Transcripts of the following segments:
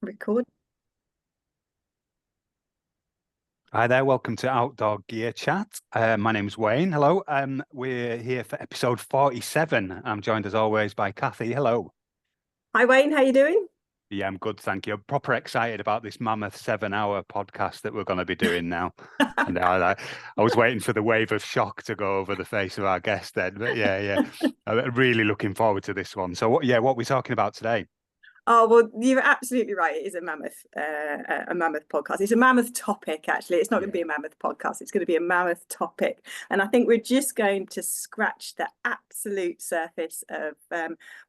Record. Hi there, welcome to Outdoor Gear Chat. My name is Wayne. Hello. We're here for episode 47. I'm joined as always by Cathy. Hello. Hi Wayne, how you doing? Yeah, I'm good, thank you. I'm proper excited about this mammoth 7-hour podcast that we're going to be doing now. And I was waiting for the wave of shock to go over the face of our guest then. But yeah. I'm really looking forward to this one. So what are we talking about today? Oh, well, you're absolutely right. It is a mammoth podcast. It's a mammoth topic, actually. It's not going to be a mammoth podcast. It's going to be a mammoth topic. And I think we're just going to scratch the absolute surface of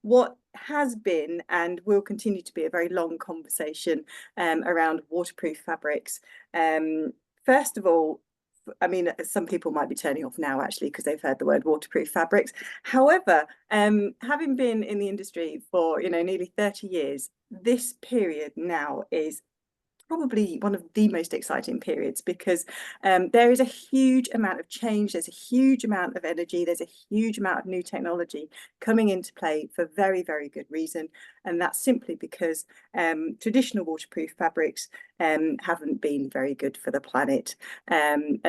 what has been and will continue to be a very long conversation around waterproof fabrics. First of all, I mean, some people might be turning off now actually because they've heard the word waterproof fabrics. However, having been in the industry for nearly 30 years, this period now is probably one of the most exciting periods because there is a huge amount of change, there's a huge amount of energy, there's a huge amount of new technology coming into play for very, very good reason. And that's simply because traditional waterproof fabrics haven't been very good for the planet. To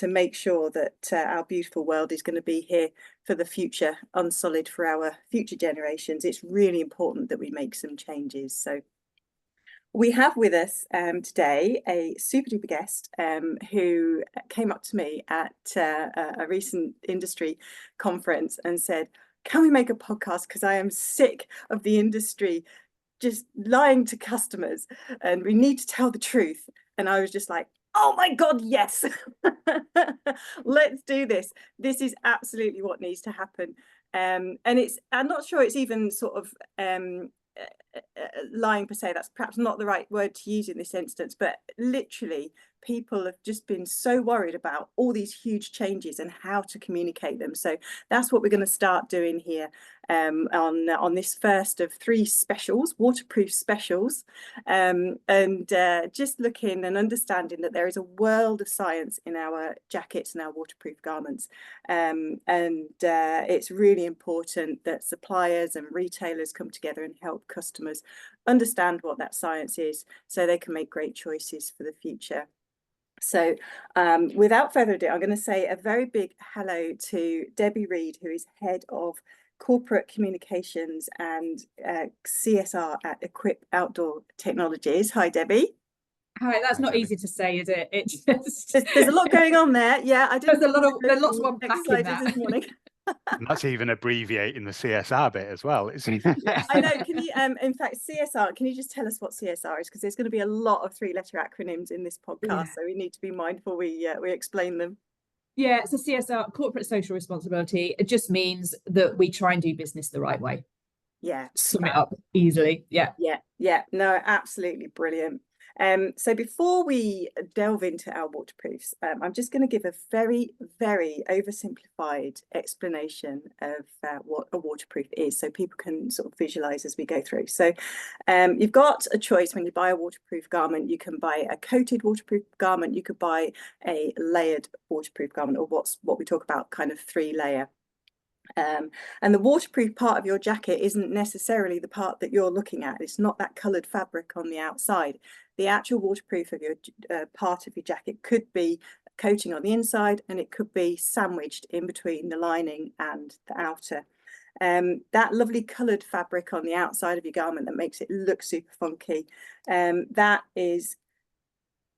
make sure that our beautiful world is going to be here for the future, unsullied for our future generations, it's really important that we make some changes. So we have with us today a super duper guest who came up to me at a recent industry conference and said, can we make a podcast? Because I am sick of the industry just lying to customers and we need to tell the truth. And I was just like, oh my God, yes, let's do this. This is absolutely what needs to happen. And I'm not sure it's even sort of lying per se, that's perhaps not the right word to use in this instance, but literally people have just been so worried about all these huge changes and how to communicate them. So that's what we're going to start doing here on this first of 3 specials, waterproof specials, and just looking and understanding that there is a world of science in our jackets and our waterproof garments, and it's really important that suppliers and retailers come together and help customers understand what that science is so they can make great choices for the future. So without further ado, I'm going to say a very big hello to Debbie Reed, who is head of Corporate Communications and CSR at Equip Outdoor Technologies. Hi, Debbie. Hi, that's not easy to say, is it? It just there's a lot going on there. Yeah, I did. There's lots of unpacking that this morning. And that's even abbreviating the CSR bit as well, isn't it? Yeah, I know. Can you, in fact, CSR, can you just tell us what CSR is? Because there's going to be a lot of 3-letter acronyms in this podcast, so we need to be mindful we explain them. Yeah, so CSR, corporate social responsibility, it just means that we try and do business the right way. Yeah. Sum it up easily. Yeah. No, absolutely brilliant. So before we delve into our waterproofs, I'm just going to give a very, very oversimplified explanation of what a waterproof is, so people can sort of visualize as we go through. So you've got a choice when you buy a waterproof garment. You can buy a coated waterproof garment, you could buy a layered waterproof garment, or what we talk about kind of 3-layer. And the waterproof part of your jacket isn't necessarily the part that you're looking at. It's not that coloured fabric on the outside. The actual waterproof of your part of your jacket could be coating on the inside, and it could be sandwiched in between the lining and the outer. That lovely coloured fabric on the outside of your garment that makes it look super funky, that is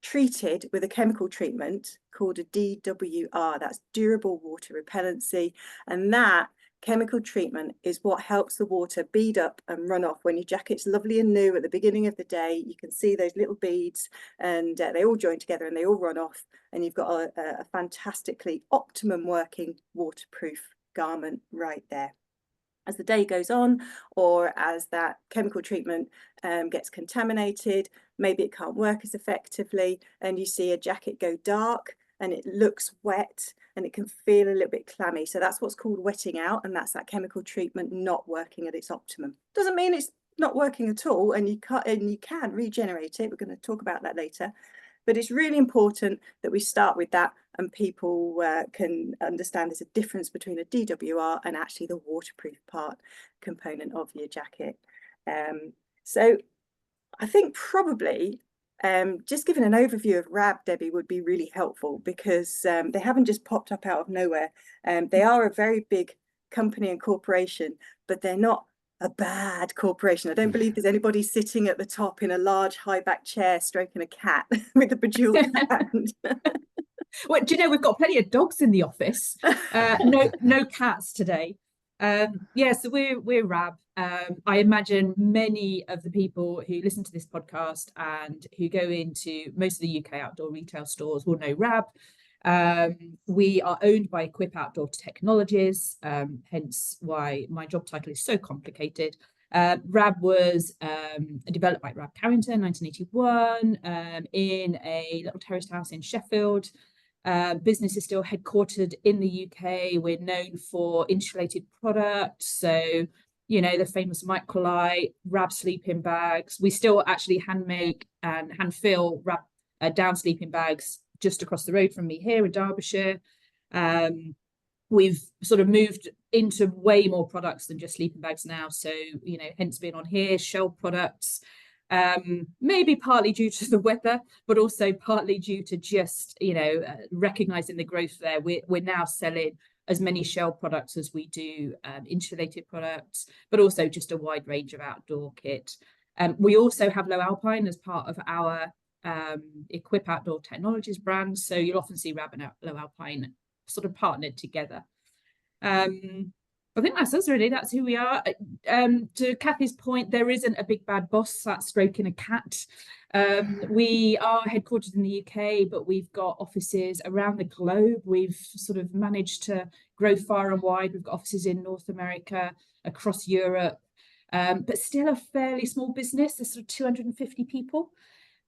treated with a chemical treatment called a DWR, that's durable water repellency, and that chemical treatment is what helps the water bead up and run off. When your jacket's lovely and new at the beginning of the day, you can see those little beads, and they all join together and they all run off, and you've got a fantastically optimum working waterproof garment right there. As the day goes on, or as that chemical treatment gets contaminated, maybe it can't work as effectively, and you see a jacket go dark and it looks wet and it can feel a little bit clammy. So that's what's called wetting out, and that's that chemical treatment not working at its optimum. Doesn't mean it's not working at all, and you can regenerate it. We're going to talk about that later. But it's really important that we start with that, and people can understand there's a difference between a DWR and actually the waterproof part component of your jacket. So I think probably just giving an overview of RAB, Debbie, would be really helpful, because they haven't just popped up out of nowhere. They are a very big company and corporation, but they're not a bad corporation. I don't believe there's anybody sitting at the top in a large high back chair stroking a cat with a bejeweled hand. Well, do you know, we've got plenty of dogs in the office. No cats today. Yeah, so we're RAB. I imagine many of the people who listen to this podcast and who go into most of the UK outdoor retail stores will know RAB. We are owned by Equip Outdoor Technologies, hence why my job title is so complicated. RAB was developed by Rab Carrington in 1981 in a little terraced house in Sheffield. Business is still headquartered in the UK. We're known for insulated products, so you know, the famous Microlite, RAB sleeping bags. We still actually hand make and hand fill RAB down sleeping bags just across the road from me here in Derbyshire. We've sort of moved into way more products than just sleeping bags now, so you know, hence being on here. Shell products, maybe partly due to the weather, but also partly due to just, you know, recognizing the growth there. We're now selling as many Shell products as we do insulated products, but also just a wide range of outdoor kit. We also have Low Alpine as part of our Equip Outdoor Technologies brand, so you'll often see RAB and Low Alpine sort of partnered together. I think that's us really. That's who we are. To Cathy's point, there isn't a big bad boss that's stroking a cat. We are headquartered in the UK, but we've got offices around the globe. We've sort of managed to grow far and wide. We've got offices in North America, across Europe, but still a fairly small business. There's sort of 250 people.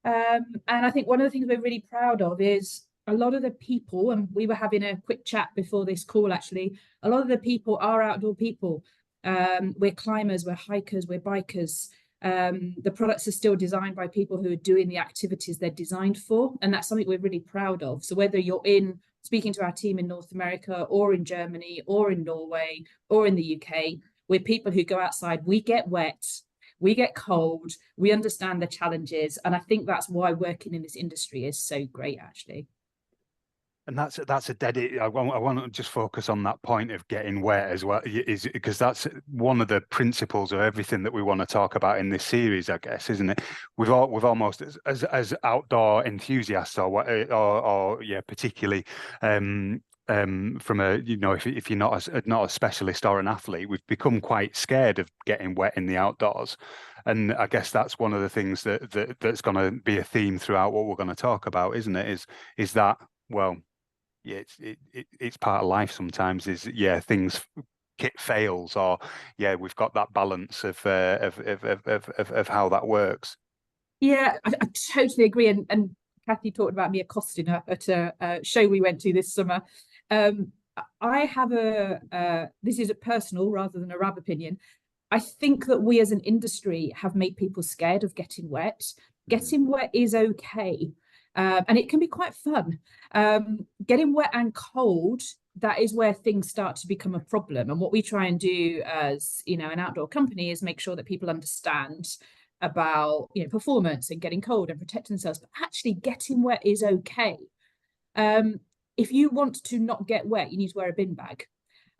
And I think one of the things we're really proud of is a lot of the people, and we were having a quick chat before this call actually, a lot of the people are outdoor people. We're climbers, we're hikers, we're bikers. The products are still designed by people who are doing the activities they're designed for, and that's something we're really proud of. So whether you're speaking to our team in North America or in Germany or in Norway or in the UK, we're people who go outside, we get wet, we get cold, we understand the challenges, and I think that's why working in this industry is so great actually. And that's a dead. I want to just focus on that point of getting wet as well, is because that's one of the principles of everything that we want to talk about in this series, I guess, isn't it? We've almost as outdoor enthusiasts or yeah, particularly from a, you know, if you're not a specialist or an athlete, we've become quite scared of getting wet in the outdoors. And I guess that's one of the things that's going to be a theme throughout what we're going to talk about, isn't it? Is that, well, yeah, it's part of life sometimes, is, yeah, things, kit fails, or yeah, we've got that balance of how that works. Yeah, I totally agree. And Cathy talked about me accosting her at a show we went to this summer. I have this is a personal rather than a RAB opinion. I think that we as an industry have made people scared of getting wet. Getting wet is okay. And it can be quite fun. Getting wet and cold, that is where things start to become a problem. And what we try and do as, you know, an outdoor company is make sure that people understand about, you know, performance and getting cold and protecting themselves. But actually getting wet is okay. If you want to not get wet, you need to wear a bin bag.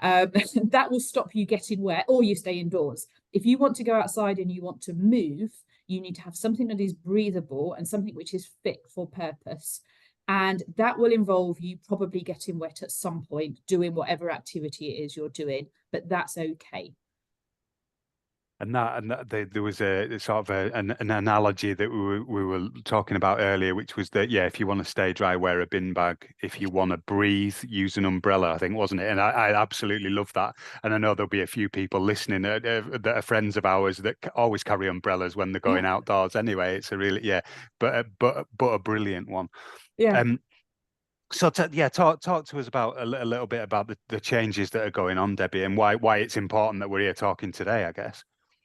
That will stop you getting wet, or you stay indoors. If you want to go outside and you want to move, you need to have something that is breathable and something which is fit for purpose. And that will involve you probably getting wet at some point, doing whatever activity it is you're doing, but that's okay. And there was a sort of an analogy that we were talking about earlier, which was that, yeah, if you want to stay dry, wear a bin bag. If you want to breathe, use an umbrella, I think, wasn't it? And I absolutely love that. And I know there'll be a few people listening that are friends of ours that always carry umbrellas when they're going outdoors. Anyway, it's a really, yeah, but a brilliant one. Yeah. So talk to us about a little bit about the changes that are going on, Debbie, and why it's important that we're here talking today, I guess.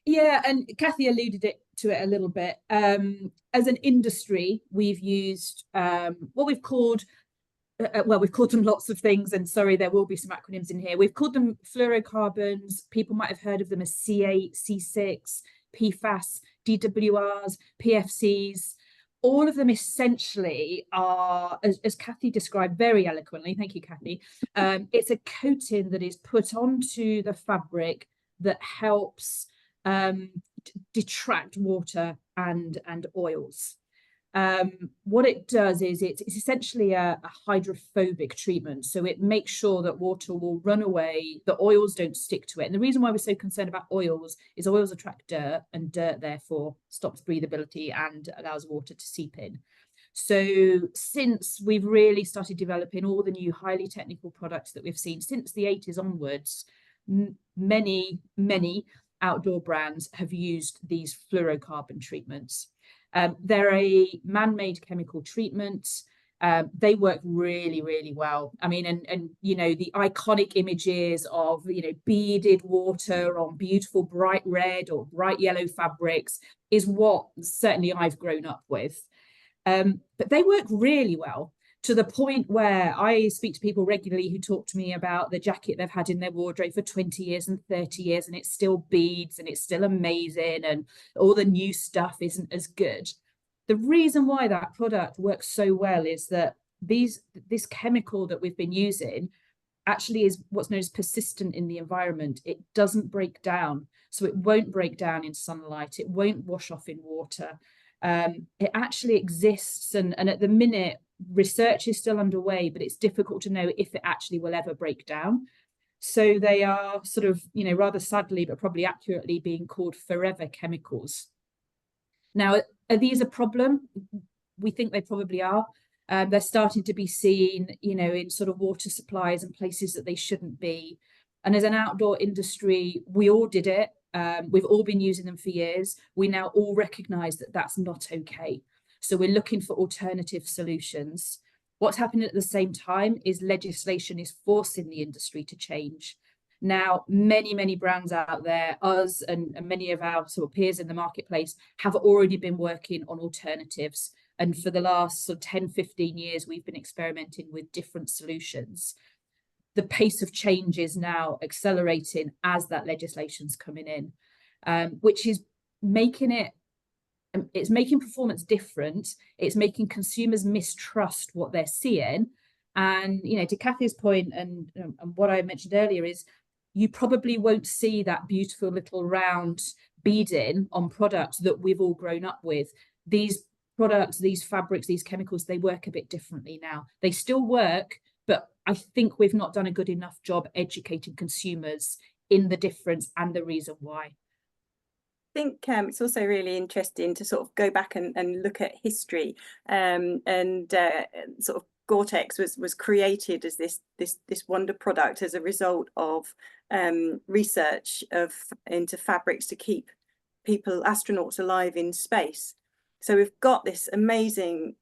Yeah, and Cathy alluded to it a little bit. As an industry, we've used what we've called, we've called them lots of things, and sorry, there will be some acronyms in here. We've called them fluorocarbons. People might have heard of them as C8, C6, PFAS, DWRs, PFCs. All of them essentially are, as Cathy described very eloquently, thank you, Cathy, it's a coating that is put onto the fabric that helps detract water and oils. What it does is it's essentially a hydrophobic treatment. So it makes sure that water will run away, the oils don't stick to it. And the reason why we're so concerned about oils is oils attract dirt, and dirt therefore stops breathability and allows water to seep in. So since we've really started developing all the new highly technical products that we've seen since the 80s onwards, many outdoor brands have used these fluorocarbon treatments. They're a man-made chemical treatment. They work really, really well. I mean, and you know, the iconic images of, you know, beaded water on beautiful bright red or bright yellow fabrics is what certainly I've grown up with. But they work really well, to the point where I speak to people regularly who talk to me about the jacket they've had in their wardrobe for 20 years and 30 years, and it still beads and it's still amazing, and all the new stuff isn't as good. The reason why that product works so well is that this chemical that we've been using actually is what's known as persistent in the environment. It doesn't break down. So it won't break down in sunlight. It won't wash off in water. It actually exists. And at the minute, research is still underway, but it's difficult to know if it actually will ever break down. So they are sort of, you know, rather sadly, but probably accurately, being called forever chemicals. Now, are these a problem? We think they probably are. They're starting to be seen, you know, in sort of water supplies and places that they shouldn't be. And as an outdoor industry, we all did it. We've all been using them for years. We now all recognise that that's not okay. So we're looking for alternative solutions. What's happening at the same time is legislation is forcing the industry to change. Now, many brands out there, us and many of our sort of peers in the marketplace, have already been working on alternatives. And for the last sort of 10, 15 years, we've been experimenting with different solutions. The pace of change is now accelerating as that legislation's coming in, which is making it's making performance different. It's making consumers mistrust what they're seeing. And, you know, to Cathy's point and what I mentioned earlier is, you probably won't see that beautiful little round beading on products that we've all grown up with. These products, these fabrics, these chemicals, they work a bit differently now. They still work, but I think we've not done a good enough job educating consumers in the difference and the reason why. I think it's also really interesting to sort of go back and look at history, and sort of Gore-Tex was created as this wonder product as a result of research into fabrics to keep astronauts alive in space. So we've got this amazing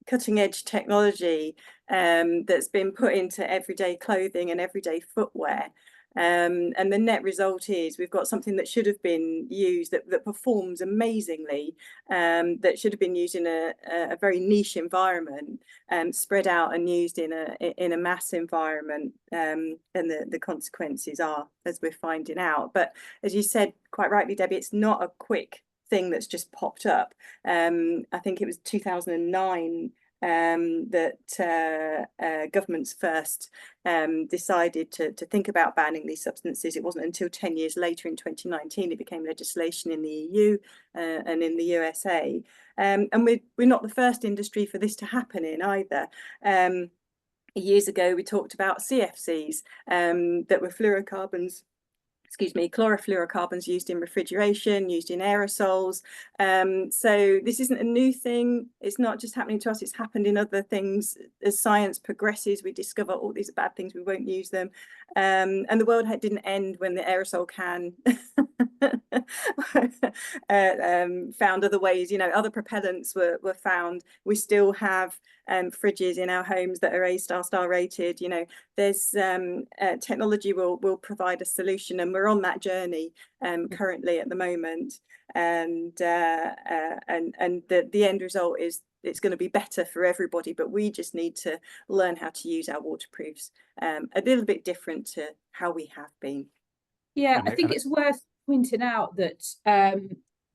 cutting edge technology that's been put into everyday clothing and everyday footwear. And the net result is we've got something that should have been used, that performs amazingly, that should have been used in a very niche environment, spread out and used in a mass environment. And the consequences are, as we're finding out. But as you said quite rightly, Debbie, it's not a quick thing that's just popped up. I think it was 2009 that governments first decided to think about banning these substances. It wasn't until 10 years later, in 2019, it became legislation in the EU and in the USA. And we're not the first industry for this to happen in either. Years ago, we talked about CFCs that were chlorofluorocarbons used in refrigeration, used in aerosols. So this isn't a new thing. It's not just happening to us, it's happened in other things. As science progresses, we discover all these are bad things, we won't use them. And the world didn't end when the aerosol can found other ways, you know, other propellants were found. We still have fridges in our homes that are A** rated. You know, there's technology will provide a solution, and we're on that journey currently at the moment. And the end result is it's going to be better for everybody, but we just need to learn how to use our waterproofs a little bit different to how we have been. Yeah, I think it's worth pointing out that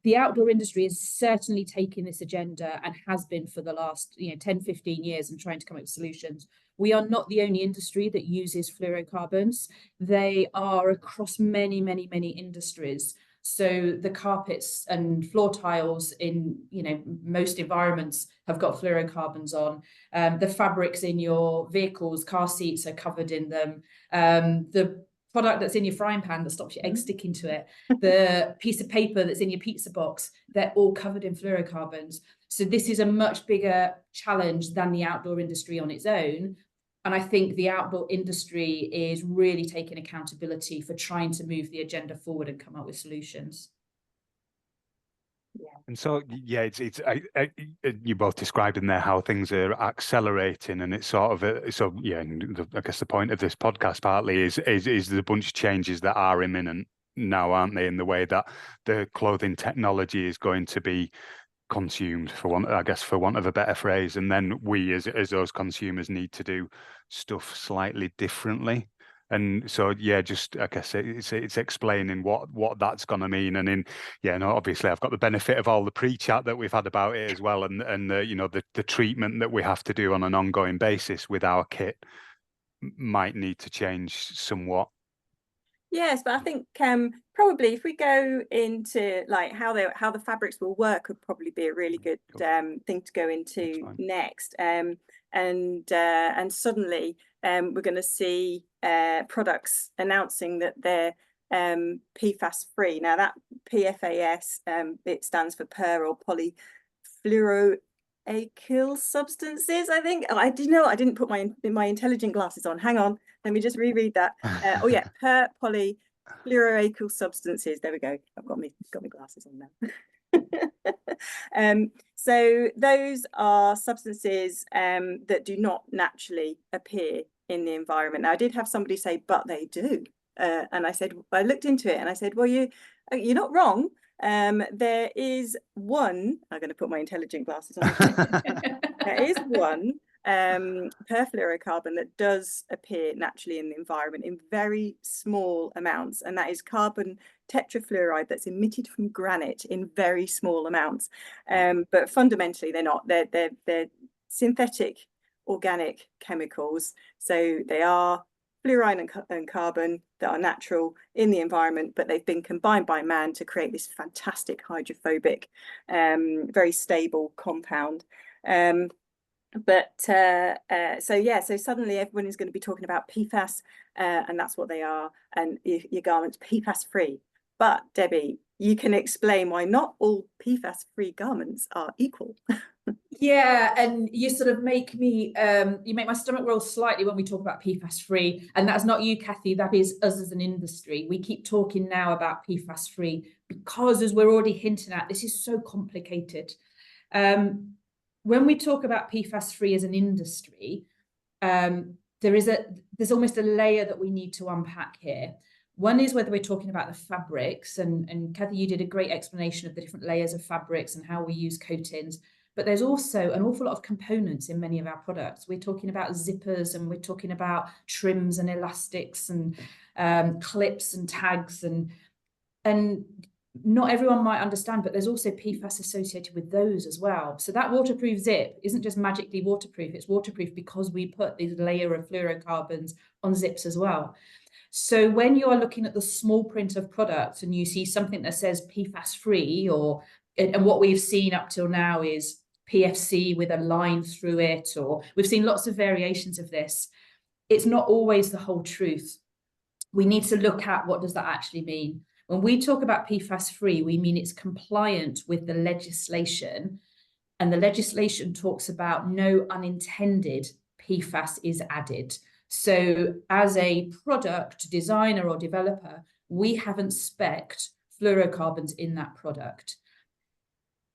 the outdoor industry is certainly taking this agenda and has been for the last 10, 15 years and trying to come up with solutions. We are not the only industry that uses fluorocarbons. They are across many, many, many industries. So the carpets and floor tiles in most environments have got fluorocarbons on. The fabrics in your vehicles, car seats are covered in them. The product that's in your frying pan that stops your egg sticking to it, the piece of paper that's in your pizza box, they're all covered in fluorocarbons. So this is a much bigger challenge than the outdoor industry on its own. And I think the outdoor industry is really taking accountability for trying to move the agenda forward and come up with solutions. Yeah. And so, yeah, you both described in there how things are accelerating, and it's sort of I guess the point of this podcast partly is the bunch of changes that are imminent now, aren't they, in the way that the clothing technology is going to be consumed, for want of a better phrase, and then we as those consumers need to do stuff slightly differently. And so, yeah, just I guess it's explaining what that's going to mean. And obviously I've got the benefit of all the pre-chat that we've had about it as well, and the treatment that we have to do on an ongoing basis with our kit might need to change somewhat. Yes, but I think probably if we go into like how the fabrics will work would probably be a really good thing to go into next. And suddenly we're going to see products announcing that they're PFAS free. Now that PFAS, it stands for per or polyfluoroalkyl substances, I think. Oh, I didn't put my intelligent glasses on. Hang on, let me just reread that. Per polyfluoroalkyl substances. There we go. I've got my glasses on now. So those are substances that do not naturally appear in the environment. Now, I did have somebody say, but they do. And I looked into it and I said, well, you're not wrong. There is one, I'm going to put my intelligent glasses on. There is one perfluorocarbon that does appear naturally in the environment in very small amounts, and that is carbon tetrafluoride that's emitted from granite in very small amounts. But fundamentally, they're not. They're synthetic organic chemicals, so they are fluorine and carbon that are natural in the environment, but they've been combined by man to create this fantastic hydrophobic, very stable compound. So suddenly everyone is going to be talking about PFAS, and that's what they are, and your garment's PFAS free. But Debbie, you can explain why not all PFAS free garments are equal. Yeah, and you sort of make me you make my stomach roll slightly when we talk about PFAS free, and that's not you, Cathy, that is us as an industry. We keep talking now about PFAS free because, as we're already hinting at, this is so complicated. When we talk about PFAS free as an industry, there's almost a layer that we need to unpack here. One is whether we're talking about the fabrics, and Cathy, you did a great explanation of the different layers of fabrics and how we use coatings. But there's also an awful lot of components in many of our products. We're talking about zippers, and we're talking about trims and elastics and clips and tags, and not everyone might understand, but there's also PFAS associated with those as well. So that waterproof zip isn't just magically waterproof, it's waterproof because we put this layer of fluorocarbons on zips as well. So when you are looking at the small print of products and you see something that says PFAS free, and what we've seen up till now is PFC with a line through it, or we've seen lots of variations of this, it's not always the whole truth. We need to look at what does that actually mean. When we talk about PFAS free, we mean it's compliant with the legislation, and the legislation talks about no unintended PFAS is added. So as a product designer or developer, we haven't spec'd fluorocarbons in that product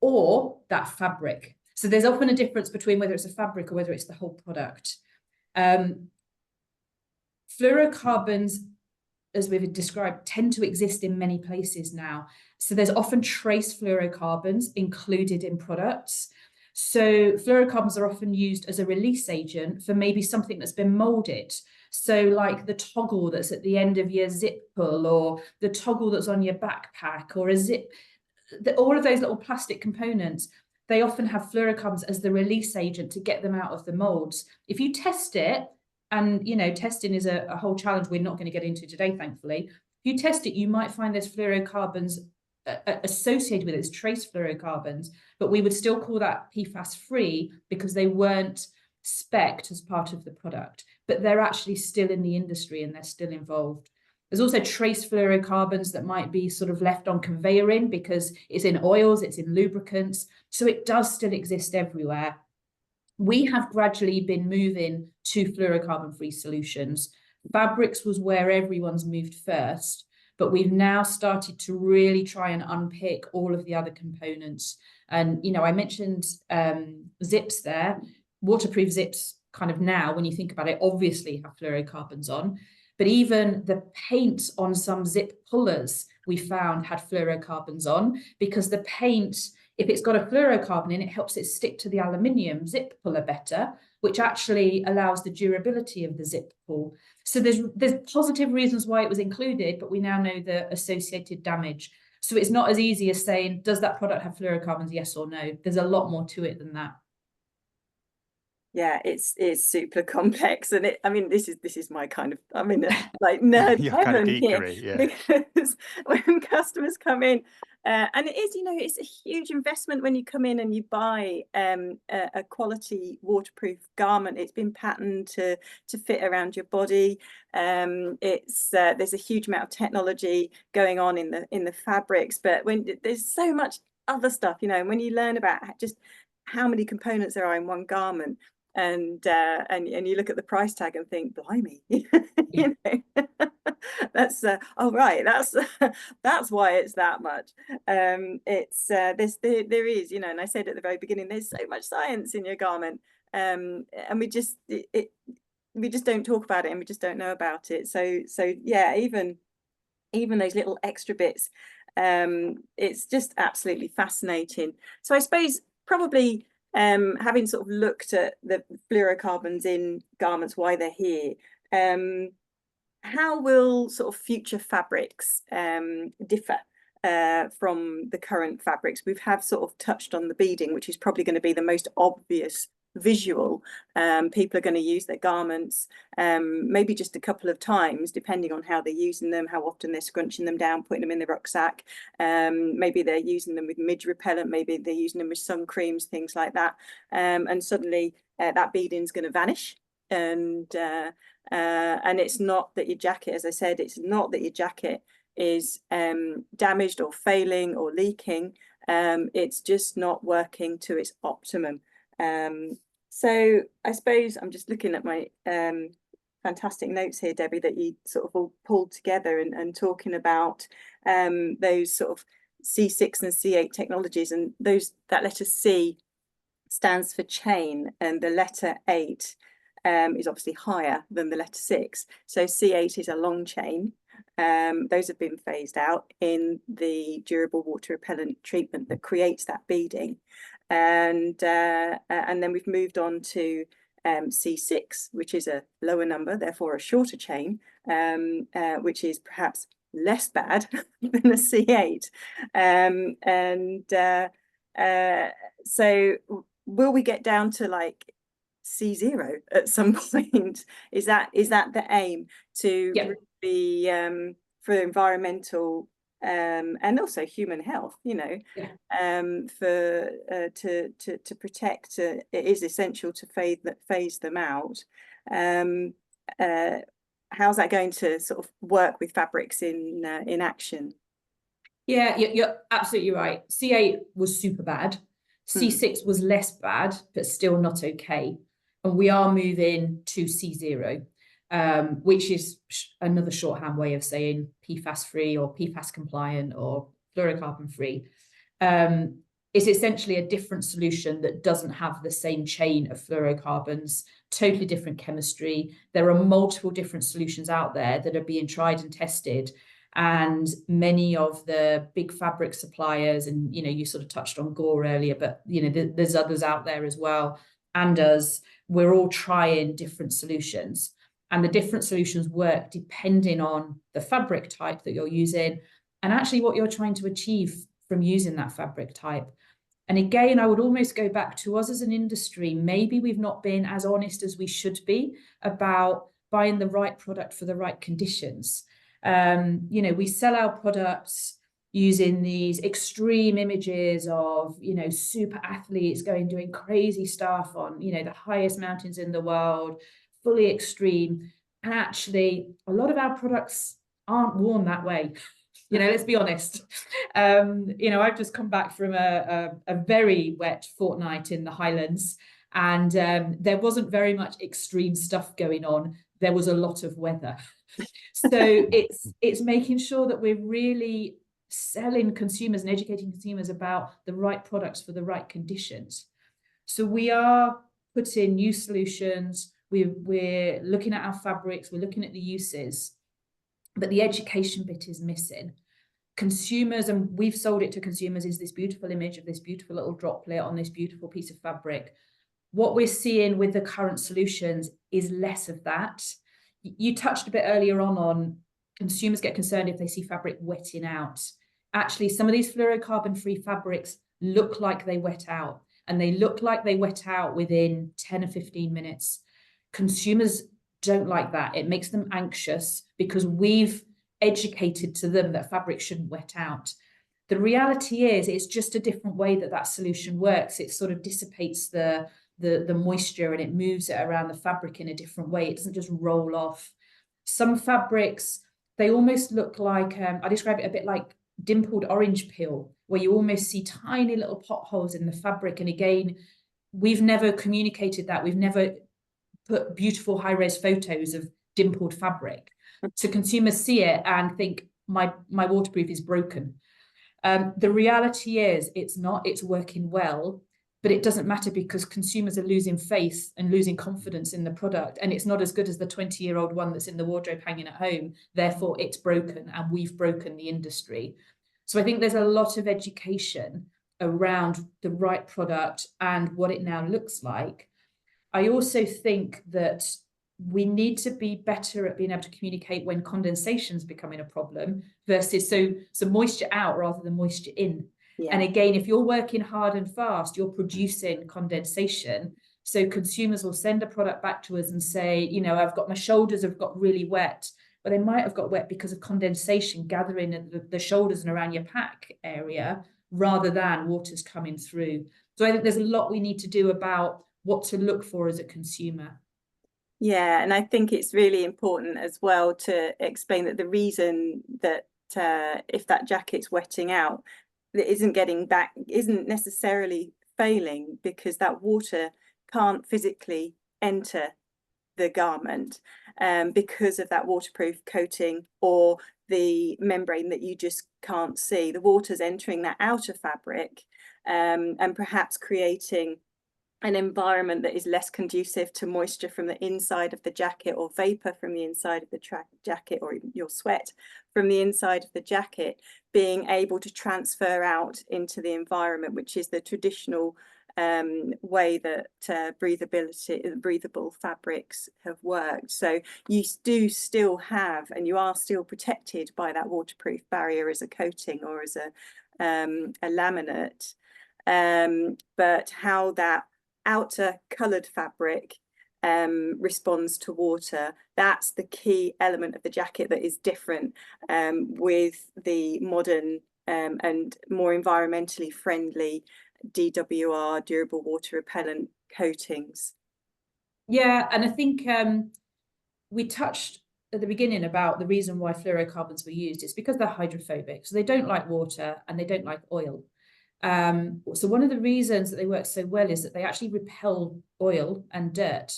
or that fabric. So there's often a difference between whether it's a fabric or whether it's the whole product. Fluorocarbons, as we've described, tend to exist in many places now. So there's often trace fluorocarbons included in products. So fluorocarbons are often used as a release agent for maybe something that's been molded. So like the toggle that's at the end of your zip pull, or the toggle that's on your backpack, or a zip. all of those little plastic components, they often have fluorocarbons as the release agent to get them out of the molds. If you test it, and testing is a whole challenge we're not going to get into today, thankfully. If you test it, you might find there's fluorocarbons associated with it, trace fluorocarbons, but we would still call that PFAS free because they weren't specced as part of the product, but they're actually still in the industry and they're still involved. There's also trace fluorocarbons that might be sort of left on conveyoring because it's in oils, it's in lubricants. So it does still exist everywhere. We have gradually been moving to fluorocarbon-free solutions. Fabrics was where everyone's moved first, but we've now started to really try and unpick all of the other components. And, I mentioned zips there. Waterproof zips kind of now, when you think about it, obviously have fluorocarbons on. But even the paint on some zip pullers we found had fluorocarbons on, because the paint, if it's got a fluorocarbon in it, helps it stick to the aluminium zip puller better, which actually allows the durability of the zip pull. So there's positive reasons why it was included, but we now know the associated damage. So it's not as easy as saying, does that product have fluorocarbons, yes or no? There's a lot more to it than that. Yeah, it's super complex, and this is my kind of, like nerd heaven here, yeah. Because when customers come in, and it is, it's a huge investment when you come in and you buy a quality waterproof garment. It's been patterned to fit around your body. There's a huge amount of technology going on in the fabrics, but when there's so much other stuff, and when you learn about just how many components there are in one garment, and you look at the price tag and think, blimey, that's right, that's why it's that much. There is, and I said at the very beginning, there's so much science in your garment, and we just don't talk about it, and we just don't know about it. So yeah, even those little extra bits, it's just absolutely fascinating. So I suppose probably having sort of looked at the fluorocarbons in garments, why they're here, how will sort of future fabrics differ from the current fabrics? We have sort of touched on the beading, which is probably going to be the most obvious visual. People are going to use their garments maybe just a couple of times, depending on how they're using them, how often they're scrunching them down, putting them in the rucksack. Maybe they're using them with midge repellent, maybe they're using them with sun creams, things like that. And suddenly that beading's going to vanish. And it's not that your jacket, as I said, it's not that your jacket is damaged or failing or leaking. It's just not working to its optimum. So I suppose I'm just looking at my fantastic notes here, Debbie, that you sort of all pulled together and talking about those sort of C6 and C8 technologies, and that letter C stands for chain, and the letter 8 is obviously higher than the letter 6. So C8 is a long chain. Those have been phased out in the durable water repellent treatment that creates that beading. And then we've moved on to C6, which is a lower number, therefore a shorter chain, which is perhaps less bad than a C8. So will we get down to like C0 at some point? Is that the aim, to be for environmental and also human health, to protect? It is essential to phase them out. How's that going to sort of work with fabrics in action? Yeah, you're absolutely right. C8 was super bad. C6 was less bad, but still not okay. And we are moving to C0, which is another shorthand way of saying PFAS free or PFAS compliant or fluorocarbon free. It's essentially a different solution that doesn't have the same chain of fluorocarbons, totally different chemistry. There are multiple different solutions out there that are being tried and tested. And many of the big fabric suppliers, and you sort of touched on Gore earlier, but there's others out there as well, and us, we're all trying different solutions, and the different solutions work depending on the fabric type that you're using and actually what you're trying to achieve from using that fabric type. And again, I would almost go back to us as an industry. Maybe we've not been as honest as we should be about buying the right product for the right conditions. You know, we sell our products using these extreme images of, you know, super athletes doing crazy stuff on, you know, the highest mountains in the world, fully extreme. And actually, a lot of our products aren't worn that way. You know, let's be honest. You know, I've just come back from a very wet fortnight in the Highlands, and there wasn't very much extreme stuff going on. There was a lot of weather. So it's making sure that we're really selling consumers and educating consumers about the right products for the right conditions. So we are putting new solutions. We're looking at our fabrics. We're looking at the uses, but the education bit is missing. Consumers, and we've sold it to consumers, is this beautiful image of this beautiful little droplet on this beautiful piece of fabric. What we're seeing with the current solutions is less of that. You touched a bit earlier on consumers get concerned if they see fabric wetting out. Actually, some of these fluorocarbon-free fabrics look like they wet out, and they look like they wet out within 10 or 15 minutes. Consumers don't like that. It makes them anxious because we've educated to them that fabric shouldn't wet out. The reality is it's just a different way that solution works. It sort of dissipates the moisture and it moves it around the fabric in a different way. It doesn't just roll off. Some fabrics, they almost look like, I describe it a bit like dimpled orange peel, where you almost see tiny little potholes in the fabric. And again, we've never communicated that. We've never put beautiful high-res photos of dimpled fabric. So consumers see it and think, my waterproof is broken. The reality is it's not, it's working well, but it doesn't matter because consumers are losing faith and losing confidence in the product. And it's not as good as the 20-year-old one that's in the wardrobe hanging at home. Therefore, it's broken and we've broken the industry. So I think there's a lot of education around the right product and what it now looks like. I also think that we need to be better at being able to communicate when condensation is becoming a problem versus so moisture out rather than moisture in. Yeah. And again, if you're working hard and fast, you're producing condensation. So consumers will send a product back to us and say, you know, I've got my shoulders have got really wet, but they might have got wet because of condensation gathering in the shoulders and around your pack area rather than water's coming through. So I think there's a lot we need to do about what to look for as a consumer. Yeah, and I think it's really important as well to explain that the reason that if that jacket's wetting out, that isn't getting back, isn't necessarily failing because that water can't physically enter the garment because of that waterproof coating or the membrane that you just can't see. The water's entering that outer fabric and perhaps creating an environment that is less conducive to moisture from the inside of the jacket or vapor from the inside of the jacket or your sweat from the inside of the jacket being able to transfer out into the environment, which is the traditional way that breathable fabrics have worked. So you do still have, and you are still protected by that waterproof barrier as a coating or as a laminate, but how that outer coloured fabric responds to water, that's the key element of the jacket that is different with the modern and more environmentally friendly DWR, durable water repellent coatings. Yeah, and I think we touched at the beginning about the reason why fluorocarbons were used. It's because they're hydrophobic, so they don't like water and they don't like oil. So one of the reasons that they work so well is that they actually repel oil and dirt.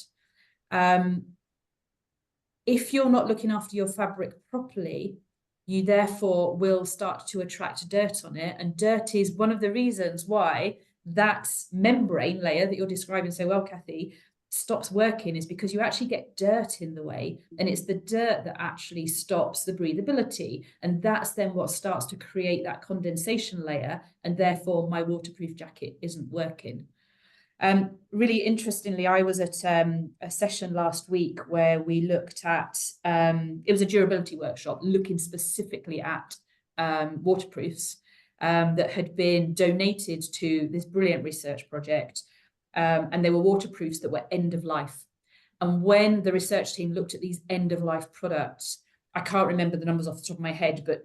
If you're not looking after your fabric properly, you therefore will start to attract dirt on it. And dirt is one of the reasons why that membrane layer that you're describing so well, Cathy, stops working, is because you actually get dirt in the way, and it's the dirt that actually stops the breathability, and that's then what starts to create that condensation layer, and therefore my waterproof jacket isn't working. Really interestingly, I was at a session last week where we looked at it was a durability workshop looking specifically at waterproofs. that had been donated to this brilliant research project, and they were waterproofs that were end of life. And when the research team looked at these end of life products, I can't remember the numbers off the top of my head, but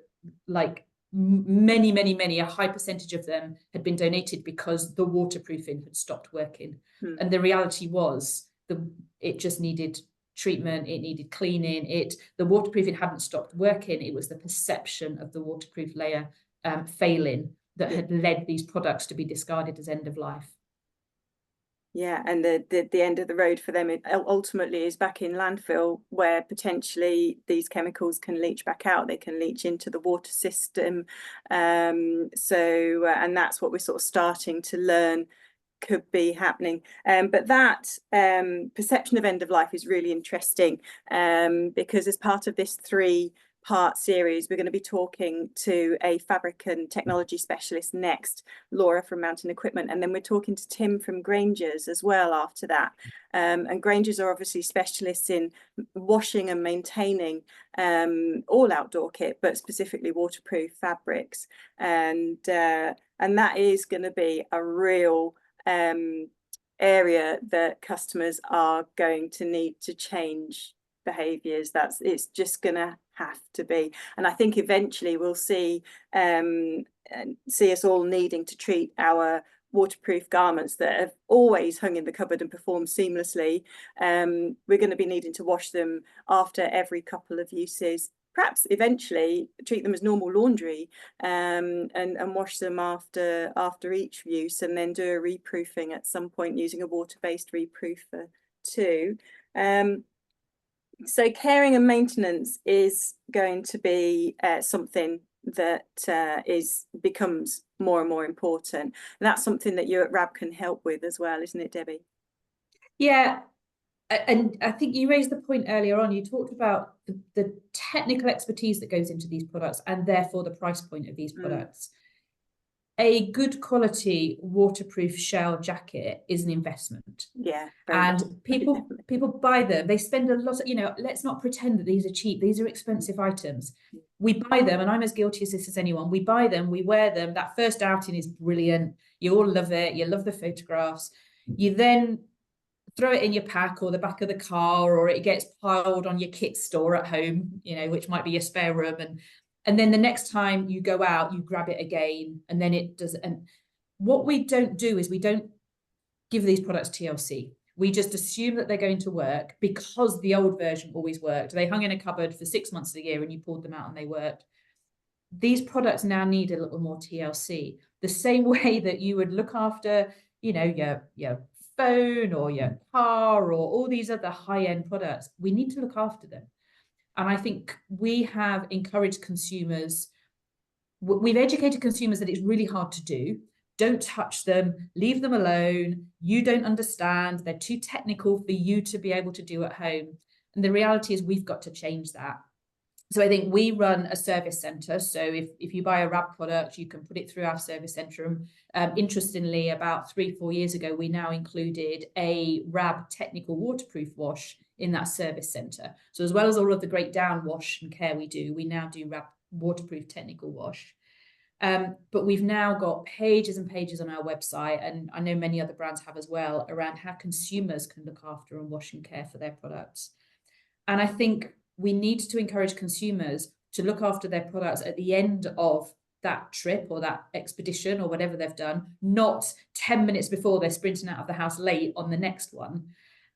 like many, a high percentage of them had been donated because the waterproofing had stopped working. And the reality was it just needed treatment, it needed cleaning, the waterproofing hadn't stopped working. It was the perception of the waterproof layer failing that had led these products to be discarded as end of life. Yeah, and the end of the road for them ultimately is back in landfill, where potentially these chemicals can leach back out. They can leach into the water system. And that's what we're sort of starting to learn could be happening. But that perception of end of life is really interesting, because as part of this 3-part series, we're going to be talking to a fabric and technology specialist next, Laura from Mountain Equipment, and then we're talking to Tim from Granger's as well after that. And Granger's are obviously specialists in washing and maintaining all outdoor kit, but specifically waterproof fabrics, and that is going to be a real area that customers are going to need to change behaviors. It's just gonna have to be, and I think eventually we'll see us all needing to treat our waterproof garments that have always hung in the cupboard and performed seamlessly. We're going to be needing to wash them after every couple of uses, perhaps eventually treat them as normal laundry, and wash them after each use, and then do a reproofing at some point using a water-based reproofer too. So caring and maintenance is going to be something that becomes more and more important, and that's something that you at RAB can help with as well, isn't it, Debbie? Yeah. And I think you raised the point earlier on. You talked about the technical expertise that goes into these products, and therefore the price point of these products. A good quality waterproof shell jacket is an investment. Yeah. And people buy them. They spend a lot of, let's not pretend that these are cheap. These are expensive items. We buy them, and I'm as guilty as this as anyone. We buy them, we wear them. That first outing is brilliant. You all love it. You love the photographs. You then throw it in your pack or the back of the car, or it gets piled on your kit store at home, which might be your spare room. And then the next time you go out, you grab it again, and then it does. And what we don't do is we don't give these products TLC. We just assume that they're going to work because the old version always worked. They hung in a cupboard for 6 months of the year and you pulled them out and they worked. These products now need a little more TLC. The same way that you would look after, your phone or your car or all these other high-end products, we need to look after them. And I think we have encouraged consumers, we've educated consumers that it's really hard to do. Don't touch them, leave them alone. You don't understand. They're too technical for you to be able to do at home. And the reality is we've got to change that. So I think we run a service centre. So if you buy a RAB product, you can put it through our service centre. Interestingly, about 3-4 years ago, we now included a RAB technical waterproof wash in that service centre. So as well as all of the great down wash and care we do, we now do RAB waterproof technical wash. But we've now got pages and pages on our website, and I know many other brands have as well, around how consumers can look after and wash and care for their products. And I think we need to encourage consumers to look after their products at the end of that trip or that expedition or whatever they've done, not 10 minutes before they're sprinting out of the house late on the next one.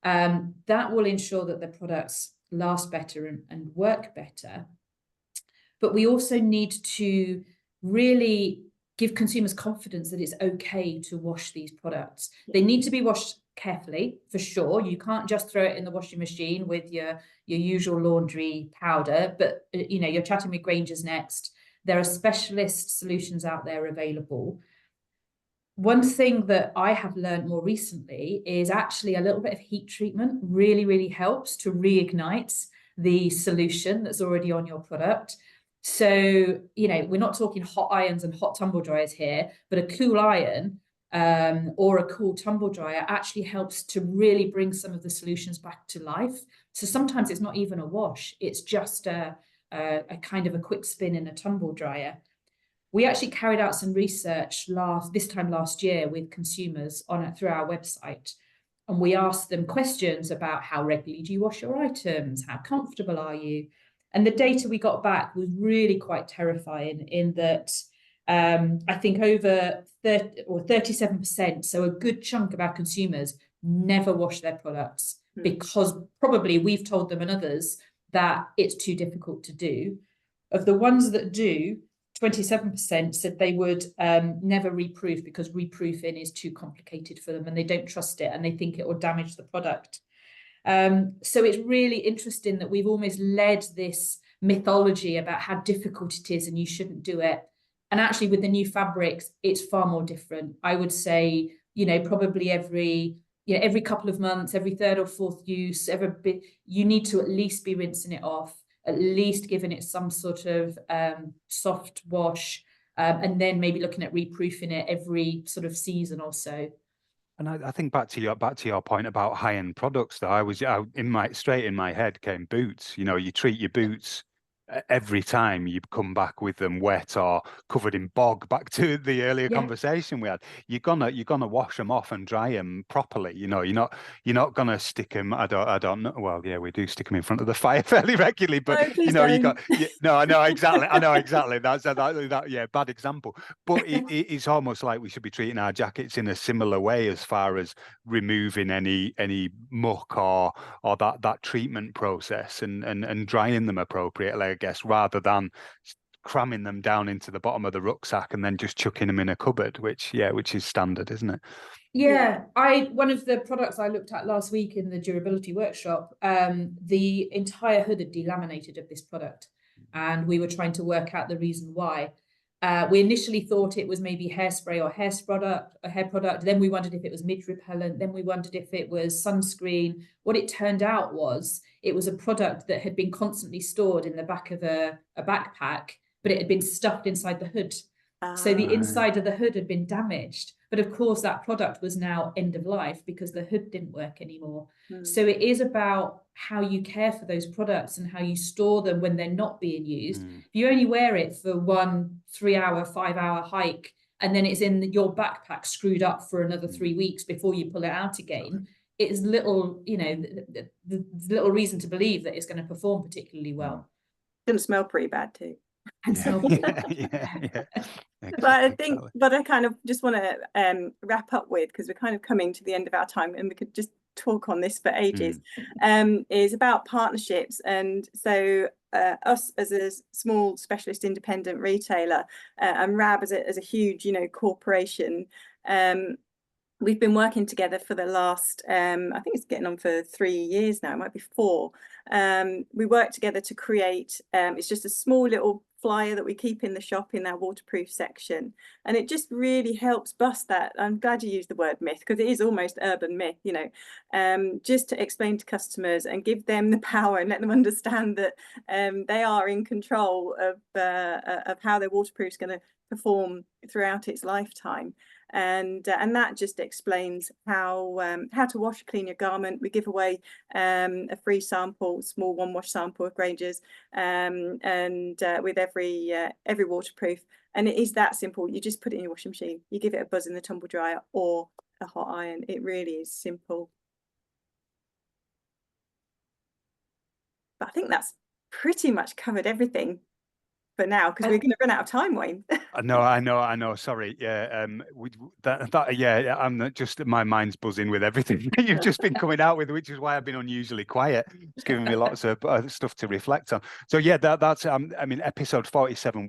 That will ensure that the products last better and work better. But we also need to really give consumers confidence that it's okay to wash these products. They need to be washed carefully, for sure. You can't just throw it in the washing machine with your usual laundry powder, but you're chatting with Granger's next. There are specialist solutions out there available. One thing that I have learned more recently is actually a little bit of heat treatment really, really helps to reignite the solution that's already on your product. So, we're not talking hot irons and hot tumble dryers here, but a cool iron or a cool tumble dryer actually helps to really bring some of the solutions back to life. So sometimes it's not even a wash, it's just a kind of a quick spin in a tumble dryer. We actually carried out some research this time last year with consumers through our website. And we asked them questions about how regularly do you wash your items? How comfortable are you? And the data we got back was really quite terrifying in that I think over 37%, so a good chunk of our consumers never wash their products because probably we've told them and others that it's too difficult to do. Of the ones that do, 27% said they would never reproof because reproofing is too complicated for them and they don't trust it and they think it will damage the product. So it's really interesting that we've almost led this mythology about how difficult it is and you shouldn't do it. And actually with the new fabrics, it's far more different. I would say, probably every couple of months, every third or fourth use, you need to at least be rinsing it off, at least giving it some sort of soft wash, and then maybe looking at reproofing it every sort of season or so. And I think back to your point about high-end products, though, straight in my head came boots. You treat your boots every time you come back with them wet or covered in bog. Back to the earlier conversation we had, you're gonna wash them off and dry them properly. You're not gonna stick them. I don't know. Well, yeah, we do stick them in front of the fire fairly regularly, but no, I know exactly. That's that. Yeah, bad example. But it's almost like we should be treating our jackets in a similar way as far as removing any muck or that treatment process and drying them appropriately, I guess, rather than cramming them down into the bottom of the rucksack and then just chucking them in a cupboard, which is standard, isn't it? Yeah, one of the products I looked at last week in the durability workshop, the entire hood had delaminated of this product, and we were trying to work out the reason why. We initially thought it was maybe hairspray or hair product. Then we wondered if it was midge repellent. Then we wondered if it was sunscreen. What it turned out was it was a product that had been constantly stored in the back of a backpack, but it had been stuffed inside the hood. So the inside of the hood had been damaged. But of course, that product was now end of life because the hood didn't work anymore. So it is about how you care for those products and how you store them when they're not being used. If you only wear it for 1 3-hour, 5-hour hike, and then it's in your backpack screwed up for another 3 weeks before you pull it out again, it's little, little reason to believe that it's going to perform particularly well. It's going to smell pretty bad too. Yeah. But I kind of just want to wrap up with, because we're kind of coming to the end of our time and we could just talk on this for ages, is about partnerships. And so us as a small specialist independent retailer and RAB as a huge corporation, we've been working together for the last I think it's getting on for 3 years now, it might be 4. We work together to create it's just a small little flyer that we keep in the shop in our waterproof section, and it just really helps bust that. I'm glad you used the word myth, because it is almost urban myth, just to explain to customers and give them the power and let them understand that they are in control of how their waterproof is going to perform throughout its lifetime. And that just explains how to wash, clean your garment. We give away a free sample, small 1-wash sample of Granger's, and with every waterproof. And it is that simple. You just put it in your washing machine, you give it a buzz in the tumble dryer or a hot iron. It really is simple. But I think that's pretty much covered everything for now, because we're going to run out of time, Wayne. I know. Sorry. Yeah. I'm just, my mind's buzzing with everything that you've just been coming out with, which is why I've been unusually quiet. It's giving me lots of stuff to reflect on. So yeah, that's episode 47,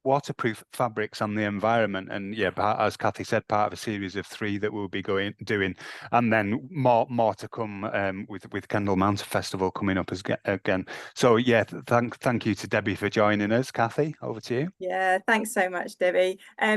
waterproof fabrics and the environment, and yeah, as Cathy said, part of a series of 3 that we'll be doing, and then more to come with Kendal Mountain Festival coming up again. So yeah, thank you to Debbie for joining us. Cathy, over to you. Yeah, thanks so much, Debbie.